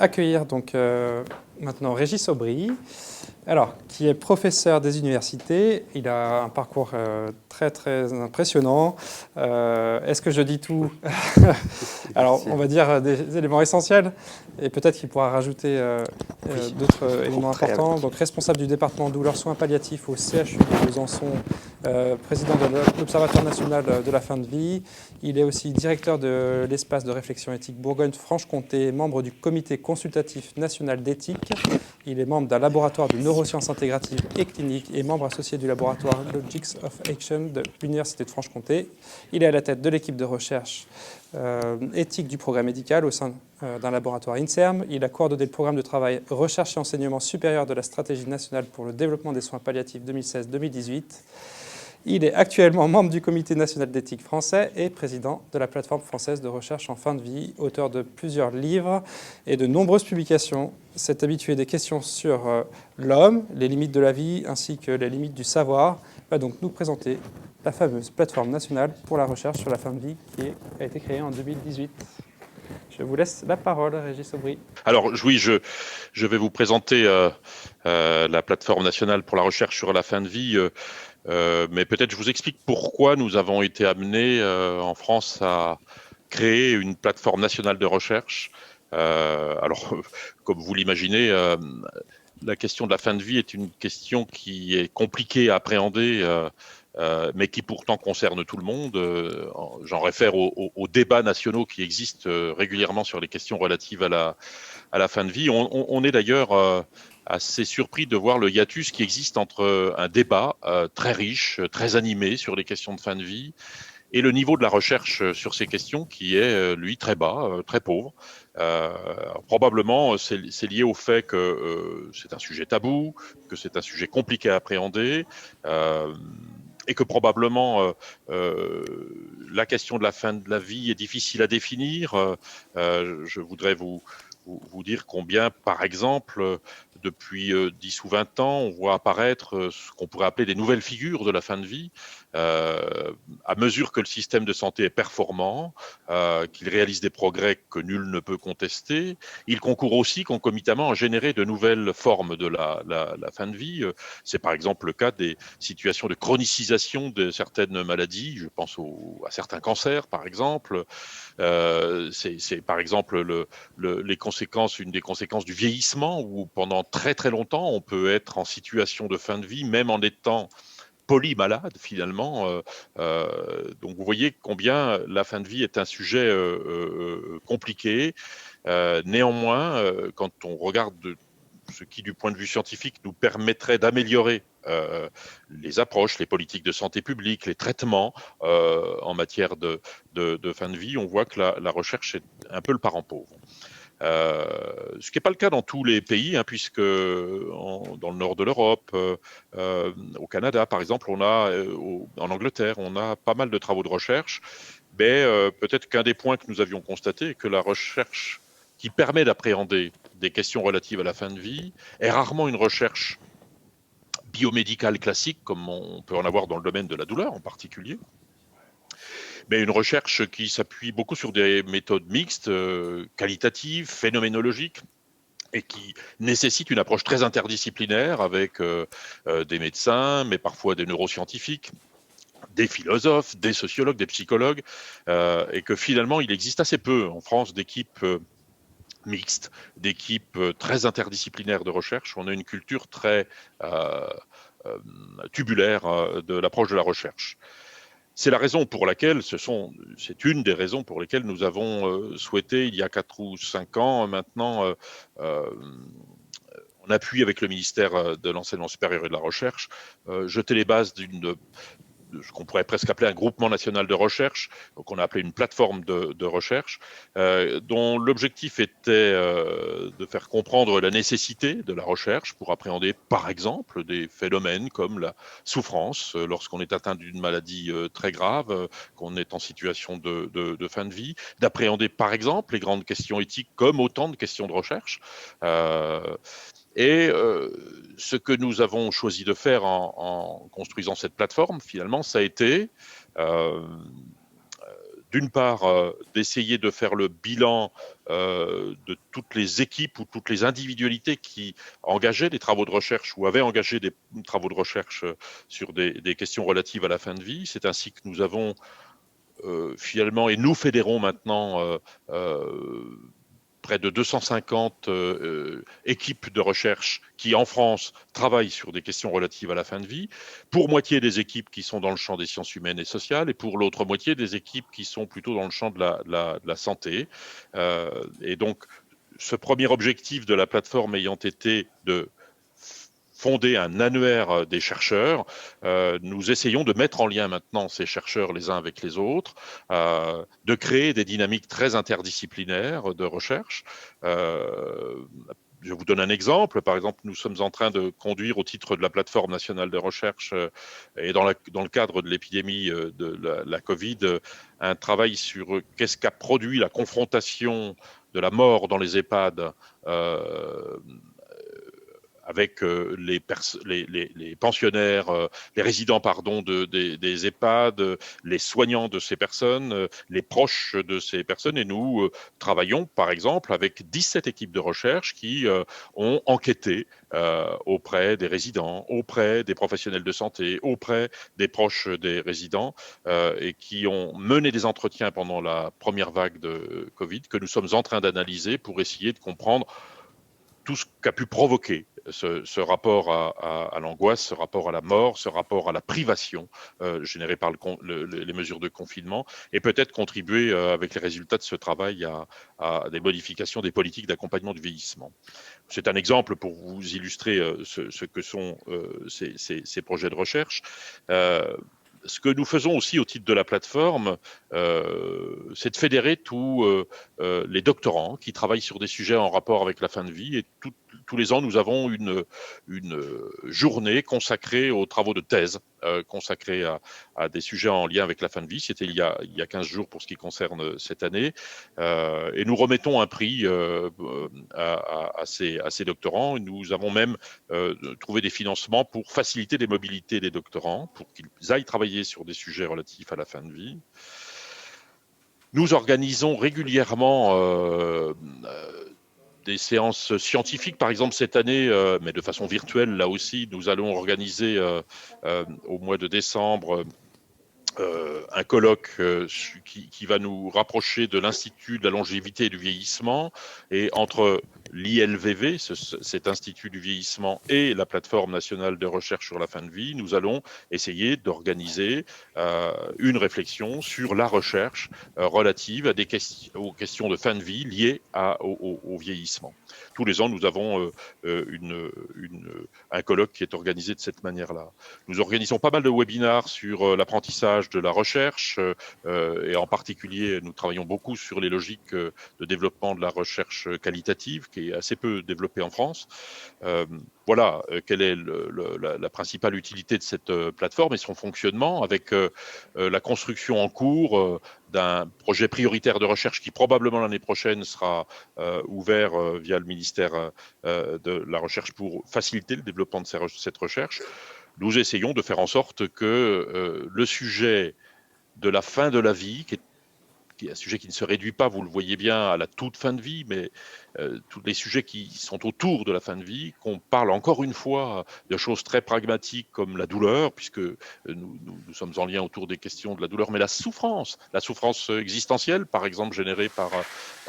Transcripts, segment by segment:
accueillir donc maintenant Régis Aubry, alors, qui est professeur des universités. Il a un parcours très très impressionnant. Est-ce que je dis tout? Alors, on va dire des éléments essentiels, et peut-être qu'il pourra rajouter d'autres éléments importants. Donc, responsable du département douleurs soins palliatifs au CHU de Besançon, président de l'Observatoire national de la fin de vie. Il est aussi directeur de l'espace de réflexion éthique Bourgogne-Franche-Comté, membre du comité consultatif national d'éthique. Il est membre d'un laboratoire de neurosciences intégratives et cliniques et membre associé du laboratoire Logics of Action de l'Université de Franche-Comté. Il est à la tête de l'équipe de recherche éthique du programme médical au sein d'un laboratoire INSERM. Il a coordonné le programme de travail recherche et enseignement supérieur de la stratégie nationale pour le développement des soins palliatifs 2016-2018. Il est actuellement membre du comité national d'éthique français et président de la plateforme française de recherche en fin de vie, auteur de plusieurs livres et de nombreuses publications. C'est habitué des questions sur l'homme, les limites de la vie ainsi que les limites du savoir. Va donc nous présenter la fameuse plateforme nationale pour la recherche sur la fin de vie qui a été créée en 2018. Je vous laisse la parole, Régis Aubry. Alors oui, je vais vous présenter la plateforme nationale pour la recherche sur la fin de vie. Mais peut-être je vous explique pourquoi nous avons été amenés en France à créer une plateforme nationale de recherche. Alors, comme vous l'imaginez, la question de la fin de vie est une question qui est compliquée à appréhender, mais qui pourtant concerne tout le monde. J'en réfère aux débats nationaux qui existent régulièrement sur les questions relatives à la fin de vie. On est d'ailleurs assez surpris de voir le hiatus qui existe entre un débat très riche, très animé sur les questions de fin de vie et le niveau de la recherche sur ces questions qui est, lui, très bas, très pauvre. Probablement, c'est lié au fait que c'est un sujet tabou, que c'est un sujet compliqué à appréhender, et que probablement la question de la fin de la vie est difficile à définir. Je voudrais vous dire combien, par exemple, depuis 10 ou 20 ans, on voit apparaître ce qu'on pourrait appeler des nouvelles figures de la fin de vie, à mesure que le système de santé est performant, qu'il réalise des progrès que nul ne peut contester. Il concourt aussi concomitamment à générer de nouvelles formes de la fin de vie. C'est par exemple le cas des situations de chronicisation de certaines maladies. Je pense à certains cancers, par exemple. C'est par exemple les conséquences, une des conséquences du vieillissement, où pendant très très longtemps, on peut être en situation de fin de vie, même en étant polymalade finalement. Donc vous voyez combien la fin de vie est un sujet compliqué. Néanmoins, quand on regarde ce qui, du point de vue scientifique, nous permettrait d'améliorer les approches, les politiques de santé publique, les traitements en matière de fin de vie, on voit que la recherche est un peu le parent pauvre. Ce qui n'est pas le cas dans tous les pays, puisque dans le nord de l'Europe, au Canada par exemple, en Angleterre, on a pas mal de travaux de recherche, mais peut-être qu'un des points que nous avions constaté est que la recherche qui permet d'appréhender des questions relatives à la fin de vie est rarement une recherche biomédicale classique, comme on peut en avoir dans le domaine de la douleur en particulier, mais une recherche qui s'appuie beaucoup sur des méthodes mixtes, qualitatives, phénoménologiques, et qui nécessite une approche très interdisciplinaire avec des médecins, mais parfois des neuroscientifiques, des philosophes, des sociologues, des psychologues, et que finalement il existe assez peu en France d'équipes mixtes, d'équipes très interdisciplinaires de recherche. On a une culture très tubulaire de l'approche de la recherche. C'est la raison pour laquelle, c'est une des raisons pour lesquelles nous avons souhaité, il y a 4 ou 5 ans maintenant, en appui avec le ministère de l'Enseignement supérieur et de la Recherche, jeter les bases de ce qu'on pourrait presque appeler un groupement national de recherche, qu'on a appelé une plateforme de recherche, dont l'objectif était de faire comprendre la nécessité de la recherche pour appréhender, par exemple, des phénomènes comme la souffrance lorsqu'on est atteint d'une maladie très grave, qu'on est en situation de fin de vie, d'appréhender, par exemple, les grandes questions éthiques comme autant de questions de recherche. Et ce que nous avons choisi de faire en construisant cette plateforme, finalement, ça a été d'une part, d'essayer de faire le bilan de toutes les équipes ou toutes les individualités qui engageaient des travaux de recherche ou avaient engagé des travaux de recherche sur des questions relatives à la fin de vie. C'est ainsi que nous avons finalement, et nous fédérons maintenant près de 250 équipes de recherche qui, en France, travaillent sur des questions relatives à la fin de vie, pour moitié des équipes qui sont dans le champ des sciences humaines et sociales, et pour l'autre moitié des équipes qui sont plutôt dans le champ de la santé. Et donc, ce premier objectif de la plateforme ayant été de fonder un annuaire des chercheurs. Nous essayons de mettre en lien maintenant ces chercheurs les uns avec les autres, de créer des dynamiques très interdisciplinaires de recherche. Je vous donne un exemple. Par exemple, nous sommes en train de conduire au titre de la plateforme nationale de recherche et dans le cadre de l'épidémie de la Covid, un travail sur qu'est-ce qu'a produit la confrontation de la mort dans les EHPAD avec les pensionnaires, les résidents des EHPAD, les soignants de ces personnes, les proches de ces personnes. Et nous travaillons, par exemple, avec 17 équipes de recherche qui ont enquêté auprès des résidents, auprès des professionnels de santé, auprès des proches des résidents et qui ont mené des entretiens pendant la première vague de Covid que nous sommes en train d'analyser pour essayer de comprendre tout ce qu'a pu provoquer ce rapport à l'angoisse, ce rapport à la mort, ce rapport à la privation générée par les mesures de confinement, et peut-être contribuer avec les résultats de ce travail à des modifications des politiques d'accompagnement du vieillissement. C'est un exemple pour vous illustrer ce que sont ces projets de recherche. Ce que nous faisons aussi au titre de la plateforme, c'est de fédérer tous les doctorants qui travaillent sur des sujets en rapport avec la fin de vie. Et tous les ans, nous avons une journée consacrée aux travaux de thèse, consacrée à des sujets en lien avec la fin de vie. C'était il y a 15 jours pour ce qui concerne cette année. Et nous remettons un prix à ces doctorants. Et nous avons même trouvé des financements pour faciliter les mobilités des doctorants, pour qu'ils aillent travailler sur des sujets relatifs à la fin de vie. Nous organisons régulièrement des séances scientifiques. Par exemple, cette année, mais de façon virtuelle, là aussi, nous allons organiser au mois de décembre un colloque qui va nous rapprocher de l'Institut de la longévité et du vieillissement, et entre l'ILVV, cet Institut du vieillissement, et la plateforme nationale de recherche sur la fin de vie, nous allons essayer d'organiser une réflexion sur la recherche relative aux questions de fin de vie liées au vieillissement. Tous les ans, nous avons un colloque qui est organisé de cette manière-là. Nous organisons pas mal de webinaires sur l'apprentissage de la recherche et en particulier, nous travaillons beaucoup sur les logiques de développement de la recherche qualitative qui est assez peu développée en France. Voilà quelle est la principale utilité de cette plateforme et son fonctionnement, avec la construction en cours d'un projet prioritaire de recherche qui probablement l'année prochaine sera ouvert via le ministère de la Recherche pour faciliter le développement de cette recherche. Nous essayons de faire en sorte que le sujet de la fin de la vie, qui est un sujet qui ne se réduit pas, vous le voyez bien, à la toute fin de vie, mais tous les sujets qui sont autour de la fin de vie, qu'on parle encore une fois de choses très pragmatiques comme la douleur, puisque nous sommes en lien autour des questions de la douleur, mais la souffrance existentielle, par exemple, générée par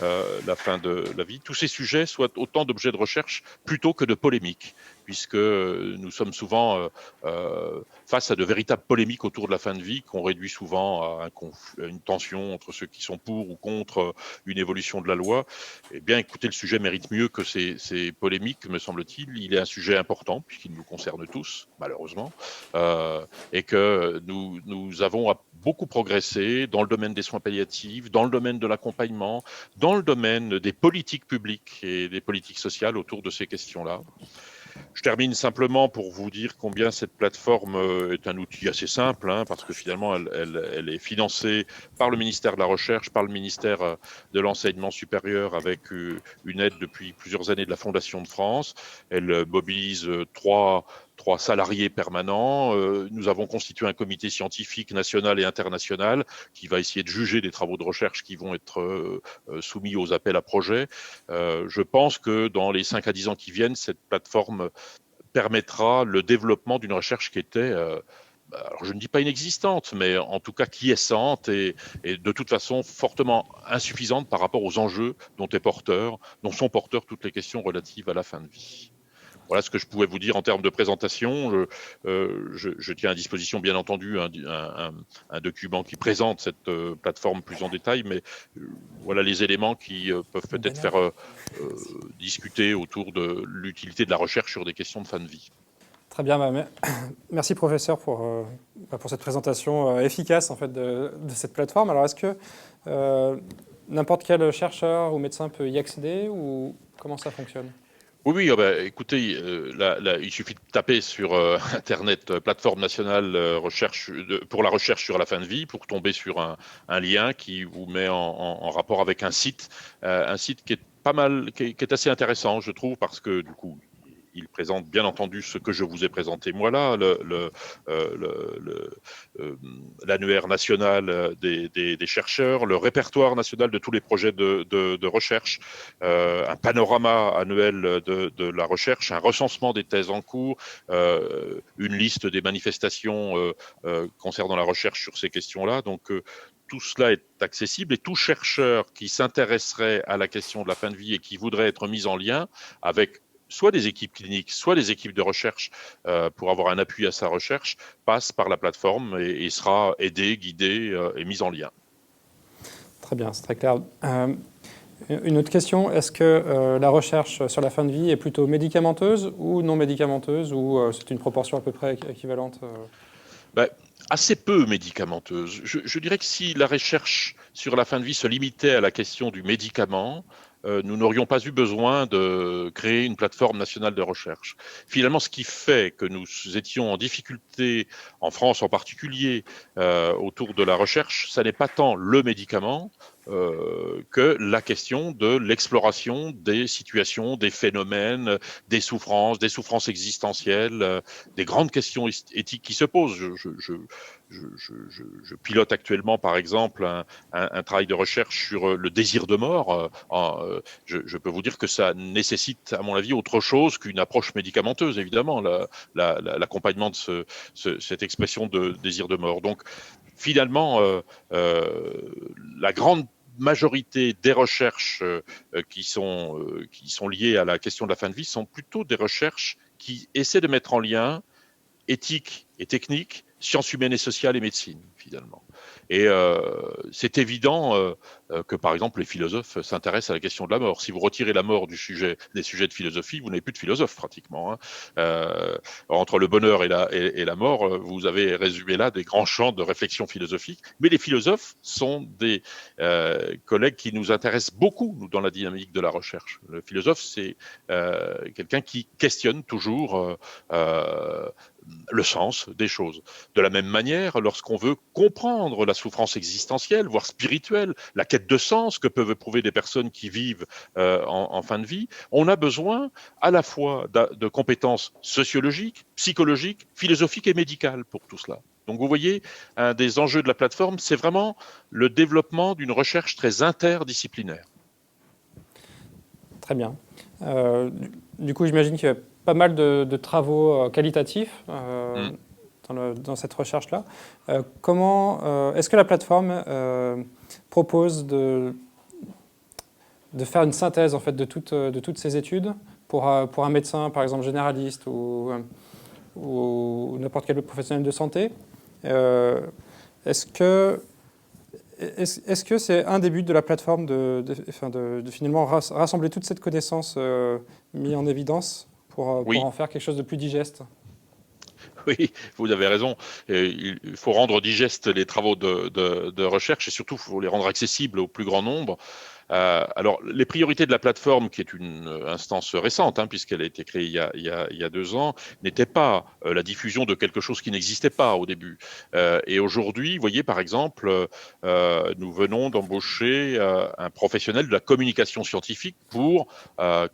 la fin de la vie, tous ces sujets soient autant d'objets de recherche plutôt que de polémiques, puisque nous sommes souvent face à de véritables polémiques autour de la fin de vie qu'on réduit souvent à une tension entre ceux qui sont pour ou contre une évolution de la loi. Eh bien, écoutez, le sujet mérite mieux que ces polémiques, me semble-t-il. Il est un sujet important, puisqu'il nous concerne tous, malheureusement, et que nous avons beaucoup progressé dans le domaine des soins palliatifs, dans le domaine de l'accompagnement, dans le domaine des politiques publiques et des politiques sociales autour de ces questions-là. Je termine simplement pour vous dire combien cette plateforme est un outil assez simple, parce que finalement, elle est financée par le ministère de la Recherche, par le ministère de l'Enseignement supérieur, avec une aide depuis plusieurs années de la Fondation de France. Elle mobilise 3 salariés permanents. Nous avons constitué un comité scientifique national et international qui va essayer de juger des travaux de recherche qui vont être soumis aux appels à projets. Je pense que dans les 5 à 10 ans qui viennent, cette plateforme permettra le développement d'une recherche qui était, alors je ne dis pas inexistante, mais en tout cas quiescente et de toute façon fortement insuffisante par rapport aux enjeux dont sont porteurs toutes les questions relatives à la fin de vie. Voilà ce que je pouvais vous dire en termes de présentation. Je tiens à disposition, bien entendu, un document qui présente cette plateforme plus en détail, mais voilà les éléments qui peuvent peut-être faire discuter autour de l'utilité de la recherche sur des questions de fin de vie. Très bien, merci professeur pour cette présentation efficace en fait, de cette plateforme. Alors est-ce que n'importe quel chercheur ou médecin peut y accéder ou comment ça fonctionne ? Oui, écoutez, il suffit de taper sur Internet plateforme nationale pour la recherche sur la fin de vie pour tomber sur un lien qui vous met en rapport avec un site qui est pas mal, qui est assez intéressant, je trouve, parce que du coup, il présente bien entendu ce que je vous ai présenté moi là, l'annuaire national des chercheurs, le répertoire national de tous les projets de recherche, un panorama annuel de la recherche, un recensement des thèses en cours, une liste des manifestations concernant la recherche sur ces questions-là. Donc tout cela est accessible et tout chercheur qui s'intéresserait à la question de la fin de vie et qui voudrait être mis en lien avec soit des équipes cliniques, soit des équipes de recherche pour avoir un appui à sa recherche, passe par la plateforme et sera aidé, guidé et mis en lien. Très bien, c'est très clair. Une autre question, est-ce que la recherche sur la fin de vie est plutôt médicamenteuse ou non médicamenteuse, ou c'est une proportion à peu près équivalente Assez peu médicamenteuse. Je dirais que si la recherche sur la fin de vie se limitait à la question du médicament, nous n'aurions pas eu besoin de créer une plateforme nationale de recherche. Finalement, ce qui fait que nous étions en difficulté, en France en particulier, autour de la recherche, ça n'est pas tant le médicament que la question de l'exploration des situations, des phénomènes, des souffrances existentielles, des grandes questions éthiques qui se posent. Je pilote actuellement, par exemple, un travail de recherche sur le désir de mort. Je peux vous dire que ça nécessite, à mon avis, autre chose qu'une approche médicamenteuse, évidemment, l'accompagnement de cette expression de désir de mort. Donc, finalement, la grande majorité des recherches qui sont liées à la question de la fin de vie sont plutôt des recherches qui essaient de mettre en lien éthique et technique, sciences humaines et sociales et médecine, finalement. Et c'est évident que, par exemple, les philosophes s'intéressent à la question de la mort. Si vous retirez la mort des sujets de philosophie, vous n'avez plus de philosophe, pratiquement. Entre le bonheur et la mort, vous avez résumé là des grands champs de réflexion philosophique. Mais les philosophes sont des collègues qui nous intéressent beaucoup, nous, dans la dynamique de la recherche. Le philosophe, c'est quelqu'un qui questionne toujours le sens des choses. De la même manière, lorsqu'on veut comprendre la souffrance existentielle, voire spirituelle, la quête de sens que peuvent éprouver des personnes qui vivent en fin de vie, on a besoin à la fois de compétences sociologiques, psychologiques, philosophiques et médicales pour tout cela. Donc vous voyez, un des enjeux de la plateforme, c'est vraiment le développement d'une recherche très interdisciplinaire. Très bien. Du coup, j'imagine qu'il y a pas mal de travaux qualitatifs dans cette recherche-là. Est-ce que la plateforme propose de faire une synthèse en fait, de toutes ces études pour un médecin, par exemple généraliste ou n'importe quel professionnel de santé? Est-ce que c'est un des buts de la plateforme de finalement rassembler toute cette connaissance mise en évidence pour en faire quelque chose de plus digeste? Oui, vous avez raison. Il faut rendre digestes les travaux de recherche et surtout, il faut les rendre accessibles au plus grand nombre. Alors, les priorités de la plateforme, qui est une instance récente, puisqu'elle a été créée il y a 2 ans, n'étaient pas la diffusion de quelque chose qui n'existait pas au début. Et aujourd'hui, vous voyez, par exemple, nous venons d'embaucher un professionnel de la communication scientifique pour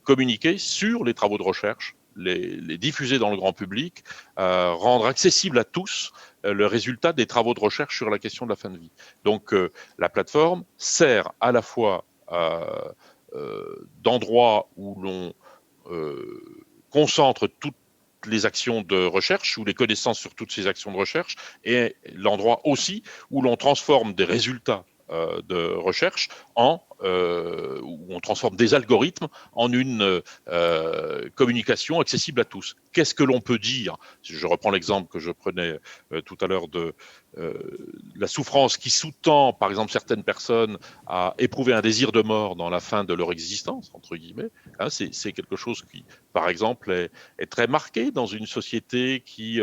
communiquer sur les travaux de recherche les diffuser dans le grand public, rendre accessible à tous le résultat des travaux de recherche sur la question de la fin de vie. Donc la plateforme sert à la fois d'endroit où l'on concentre toutes les actions de recherche ou les connaissances sur toutes ces actions de recherche, et l'endroit aussi où l'on transforme des résultats de recherche où on transforme des algorithmes en une communication accessible à tous. Qu'est-ce que l'on peut dire? Je reprends l'exemple que je prenais tout à l'heure de la souffrance qui sous-tend, par exemple, certaines personnes à éprouver un désir de mort dans la fin de leur existence, entre guillemets. Hein, c'est quelque chose qui, par exemple, est très marqué dans une société qui,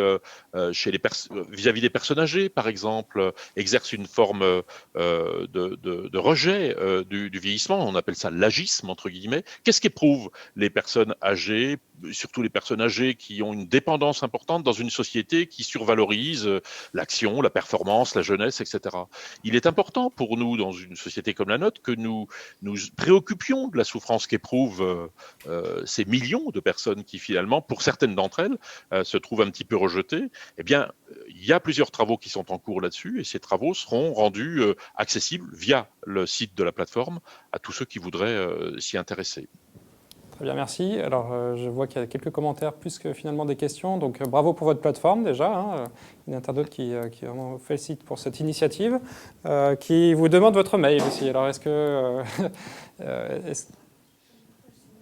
vis-à-vis des personnes âgées, par exemple, exerce une forme de rejet du vieillissement. On appelle ça l'agisme, entre guillemets. Qu'est-ce qu'éprouvent les personnes âgées, surtout les personnes âgées qui ont une dépendance importante dans une société qui survalorise l'action, la performance, la jeunesse, etc. Il est important pour nous, dans une société comme la nôtre, que nous préoccupions de la souffrance qu'éprouvent ces millions de personnes qui, finalement, pour certaines d'entre elles, se trouvent un petit peu rejetées. Eh bien, il y a plusieurs travaux qui sont en cours là-dessus, et ces travaux seront rendus accessibles via le site de la plateforme à tous ceux qui voudraient s'y intéresser. Très bien, merci. Alors, je vois qu'il y a quelques commentaires plus que finalement des questions. Donc, bravo pour votre plateforme déjà. Hein. Une internaute qui vraiment félicite pour cette initiative, qui vous demande votre mail aussi. Alors, est-ce que...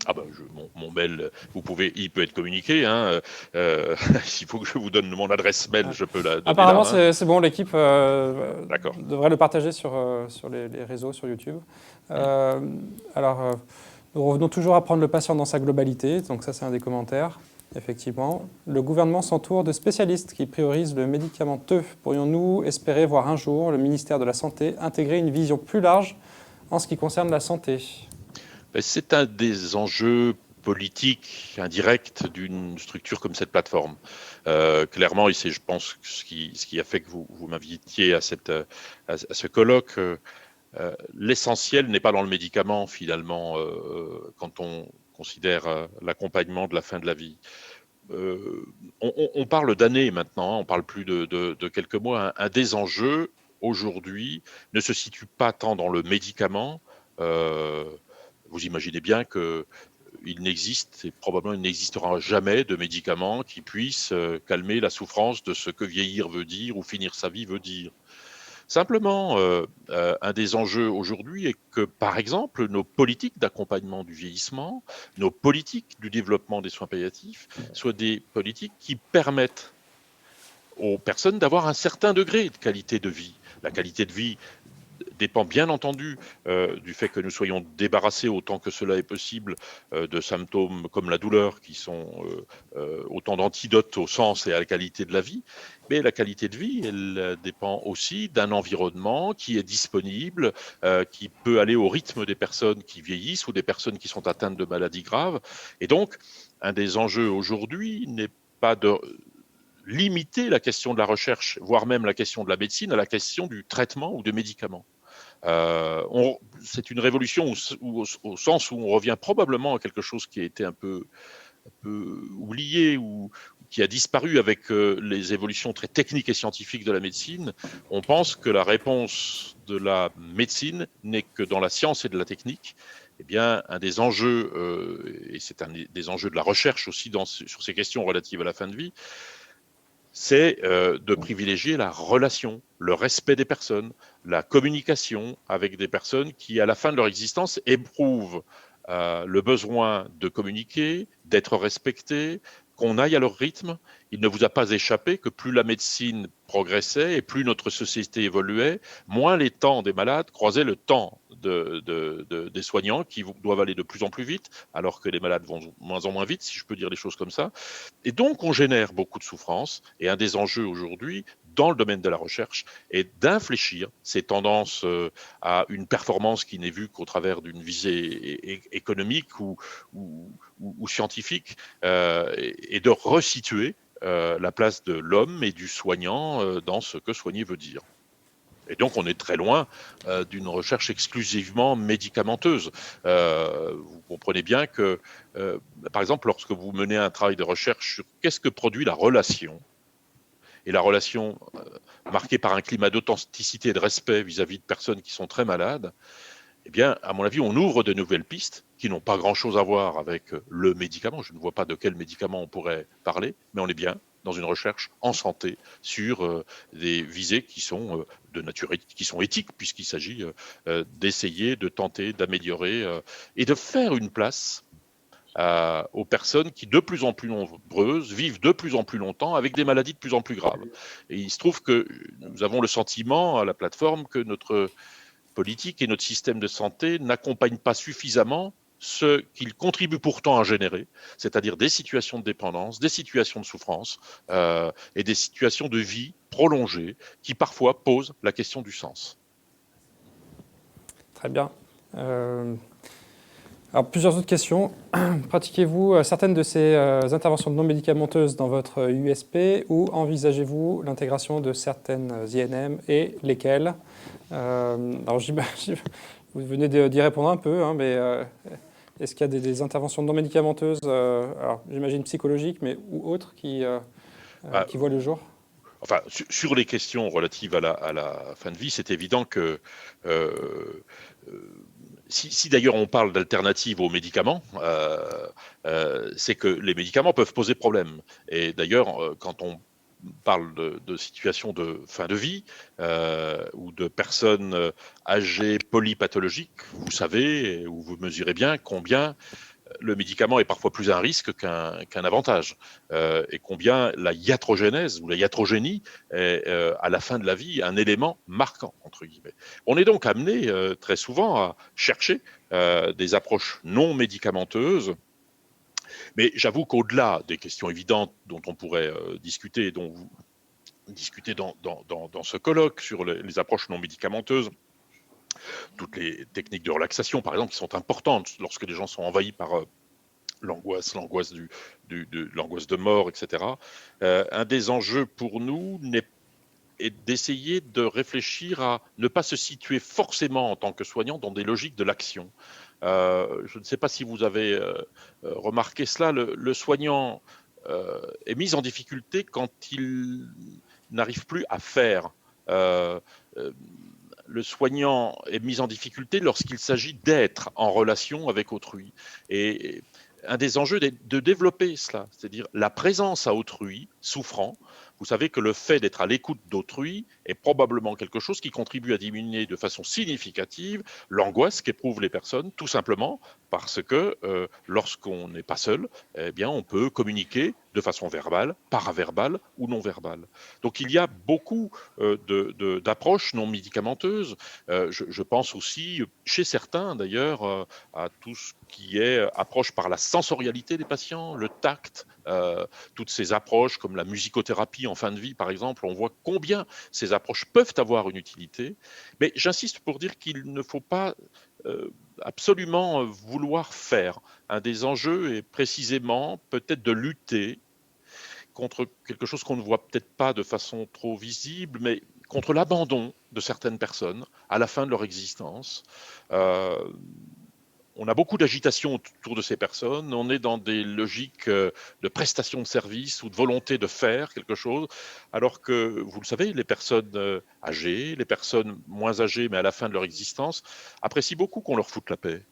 Ah ben, mon mail, il peut être communiqué. Hein. S'il faut que je vous donne mon adresse mail, je peux la donner. Apparemment, là, c'est bon, l'équipe devrait le partager sur les réseaux, sur YouTube. Alors, nous revenons toujours à prendre le patient dans sa globalité. Donc ça, c'est un des commentaires, effectivement. Le gouvernement s'entoure de spécialistes qui priorisent le médicamenteux. Pourrions-nous espérer voir un jour le ministère de la Santé intégrer une vision plus large en ce qui concerne la santé ? C'est un des enjeux politiques indirects d'une structure comme cette plateforme. Clairement, et c'est, je pense, ce qui a fait que vous m'invitiez à ce colloque. L'essentiel n'est pas dans le médicament, finalement, quand on considère l'accompagnement de la fin de la vie. On parle d'années maintenant, on parle plus de quelques mois. Un des enjeux, aujourd'hui, ne se situe pas tant dans le médicament. Vous imaginez bien qu'il n'existe, et probablement il n'existera jamais, de médicament qui puisse calmer la souffrance de ce que vieillir veut dire ou finir sa vie veut dire. Simplement, un des enjeux aujourd'hui est que, par exemple, nos politiques d'accompagnement du vieillissement, nos politiques du développement des soins palliatifs, soient des politiques qui permettent aux personnes d'avoir un certain degré de qualité de vie. La qualité de vie dépend bien entendu du fait que nous soyons débarrassés autant que cela est possible de symptômes comme la douleur, qui sont autant d'antidotes au sens et à la qualité de la vie. Mais la qualité de vie, elle dépend aussi d'un environnement qui est disponible, qui peut aller au rythme des personnes qui vieillissent ou des personnes qui sont atteintes de maladies graves. Et donc, un des enjeux aujourd'hui n'est pas de limiter la question de la recherche, voire même la question de la médecine, à la question du traitement ou des médicaments. C'est une révolution au sens où on revient probablement à quelque chose qui a été un peu oublié ou qui a disparu avec les évolutions très techniques et scientifiques de la médecine. On pense que la réponse de la médecine n'est que dans la science et de la technique. Eh bien, un des enjeux, et c'est un des enjeux de la recherche aussi sur ces questions relatives à la fin de vie, c'est de privilégier la relation, le respect des personnes, la communication avec des personnes qui, à la fin de leur existence, éprouvent le besoin de communiquer, d'être respectées, qu'on aille à leur rythme. Il ne vous a pas échappé que plus la médecine progressait et plus notre société évoluait, moins les temps des malades croisaient le temps des soignants qui doivent aller de plus en plus vite, alors que les malades vont de moins en moins vite, si je peux dire les choses comme ça. Et donc, on génère beaucoup de souffrance. Et un des enjeux aujourd'hui, dans le domaine de la recherche, est d'infléchir ces tendances à une performance qui n'est vue qu'au travers d'une visée économique ou scientifique, et de resituer la place de l'homme et du soignant dans ce que soigner veut dire. Et donc, on est très loin d'une recherche exclusivement médicamenteuse. Vous comprenez bien que, par exemple, lorsque vous menez un travail de recherche sur qu'est-ce que produit la relation, et la relation marquée par un climat d'authenticité et de respect vis-à-vis de personnes qui sont très malades, eh bien, à mon avis, on ouvre de nouvelles pistes qui n'ont pas grand-chose à voir avec le médicament. Je ne vois pas de quel médicament on pourrait parler, mais on est bien dans une recherche en santé sur des visées qui sont de nature qui sont éthiques, puisqu'il s'agit d'essayer, de tenter, d'améliorer et de faire une place aux personnes qui, de plus en plus nombreuses, vivent de plus en plus longtemps avec des maladies de plus en plus graves. Et il se trouve que nous avons le sentiment à la plateforme que notre politique et notre système de santé n'accompagnent pas suffisamment ce qu'il contribue pourtant à générer, c'est-à-dire des situations de dépendance, des situations de souffrance et des situations de vie prolongées qui parfois posent la question du sens. Très bien. Alors, plusieurs autres questions. Pratiquez-vous certaines de ces interventions non médicamenteuses dans votre USP ou envisagez-vous l'intégration de certaines INM et lesquelles? Alors, vous venez d'y répondre un peu, hein, mais est-ce qu'il y a des interventions non médicamenteuses, alors j'imagine psychologiques, mais ou autres qui voient le jour? Enfin, sur les questions relatives à la fin de vie, c'est évident que si d'ailleurs on parle d'alternatives aux médicaments, c'est que les médicaments peuvent poser problème. Et d'ailleurs, quand on parle de situations de fin de vie ou de personnes âgées polypathologiques, vous savez ou vous mesurez bien combien le médicament est parfois plus un risque qu'un avantage, et combien la iatrogénèse ou la iatrogénie est à la fin de la vie un élément marquant, entre guillemets. On est donc amené très souvent à chercher des approches non médicamenteuses, mais j'avoue qu'au-delà des questions évidentes dont on pourrait discuter, dont vous discutez dans ce colloque sur les approches non médicamenteuses, toutes les techniques de relaxation, par exemple, qui sont importantes lorsque les gens sont envahis par l'angoisse de mort, etc. Un des enjeux pour nous est d'essayer de réfléchir à ne pas se situer forcément en tant que soignant dans des logiques de l'action. Je ne sais pas si vous avez remarqué cela, le soignant est mis en difficulté quand il n'arrive plus à faire. Euh, euh, le soignant est mis en difficulté lorsqu'il s'agit d'être en relation avec autrui. Et un des enjeux est de développer cela, c'est-à-dire la présence à autrui, souffrant. Vous savez que le fait d'être à l'écoute d'autrui est probablement quelque chose qui contribue à diminuer de façon significative l'angoisse qu'éprouvent les personnes, tout simplement parce que lorsqu'on n'est pas seul, eh bien, on peut communiquer de façon verbale, paraverbale ou non verbale. Donc il y a beaucoup d'approches non médicamenteuses. Je pense aussi, chez certains d'ailleurs, à tout ce qui est approche par la sensorialité des patients, le tact, toutes ces approches comme la musicothérapie en fin de vie, par exemple, on voit combien ces approches peuvent avoir une utilité. Mais j'insiste pour dire qu'il ne faut pas absolument vouloir faire. Un des enjeux est précisément peut-être de lutter contre quelque chose qu'on ne voit peut-être pas de façon trop visible, mais contre l'abandon de certaines personnes à la fin de leur existence. On a beaucoup d'agitation autour de ces personnes. On est dans des logiques de prestation de service ou de volonté de faire quelque chose, alors que, vous le savez, les personnes âgées, les personnes moins âgées, mais à la fin de leur existence, apprécient beaucoup qu'on leur foute la paix,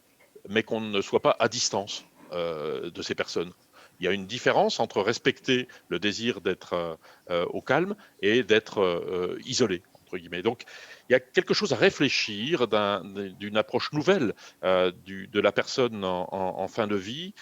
mais qu'on ne soit pas à distance de ces personnes. Il y a une différence entre respecter le désir d'être au calme et d'être isolé, entre guillemets. Donc, il y a quelque chose à réfléchir d'une approche nouvelle de la personne en fin de vie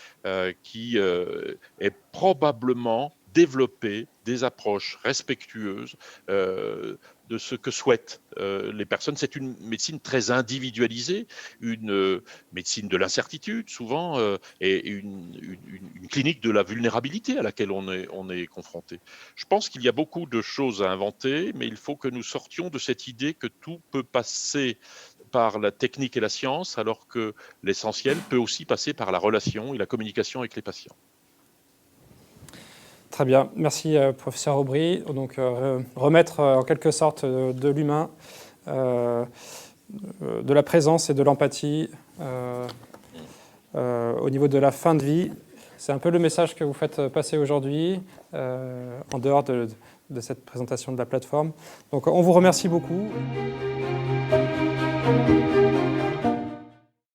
qui est probablement développer des approches respectueuses de ce que souhaitent les personnes. C'est une médecine très individualisée, une médecine de l'incertitude souvent, et une clinique de la vulnérabilité à laquelle on est confronté. Je pense qu'il y a beaucoup de choses à inventer, mais il faut que nous sortions de cette idée que tout peut passer par la technique et la science, alors que l'essentiel peut aussi passer par la relation et la communication avec les patients. Très bien, merci professeur Aubry. Donc remettre en quelque sorte de l'humain de la présence et de l'empathie au niveau de la fin de vie. C'est un peu le message que vous faites passer aujourd'hui, en dehors de cette présentation de la plateforme. Donc on vous remercie beaucoup.